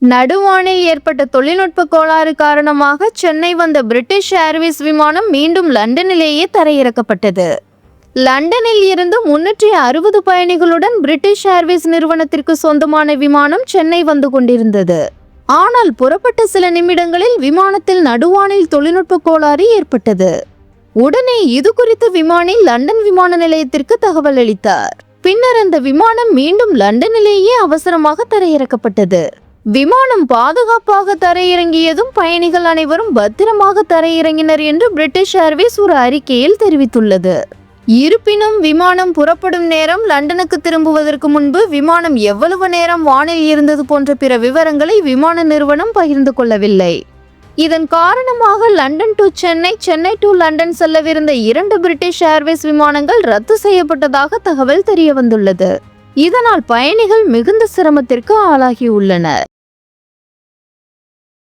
நடுவானில் ஏற்பட்ட தொழில்நுட்ப கோளாறு காரணமாக சென்னை வந்த பிரிட்டிஷ் ஏர்வேஸ் விமானம் மீண்டும் லண்டனிலேயே தரையிறக்கப்பட்டது. லண்டனில் இருந்து 360 பயணிகளுடன் பிரிட்டிஷ் ஏர்வேஸ் நிறுவனத்திற்கு சொந்தமான விமானம் சென்னை வந்து கொண்டிருந்தது. ஆனால் புறப்பட்ட சில நிமிடங்களில் விமானத்தில் நடுவானில் தொழில்நுட்ப கோளாறு ஏற்பட்டது. உடனே இது குறித்து விமானி லண்டன் விமான நிலையத்திற்கு தகவல் அளித்தார். பின்னர் அந்த விமானம் மீண்டும் லண்டனிலேயே அவசரமாக தரையிறக்கப்பட்டது. விமானம் பாதுகாப்பாக தரையிறங்கியதும் பயணிகள் அனைவரும் பத்திரமாக தரையிறங்கினர் என்று பிரிட்டிஷ் ஏர்வேஸ் ஒரு அறிக்கையில் தெரிவித்துள்ளது. இருப்பினும் விமானம் புறப்படும் நேரம், லண்டனுக்கு திரும்புவதற்கு முன்பு விமானம் எவ்வளவு நேரம் வானில் இருந்தது போன்ற பிற விவரங்களை விமான நிறுவனம் பகிர்ந்து கொள்ளவில்லை. இதன் காரணமாக London to Chennai, Chennai to London செல்லவிருந்த 2 பிரிட்டிஷ் ஏர்வேஸ் விமானங்கள் ரத்து செய்யப்பட்டதாக தகவல் தெரிய வந்துள்ளது. இதனால் பயணிகள் மிகுந்த சிரமத்திற்கு ஆளாகியுள்ளனர்.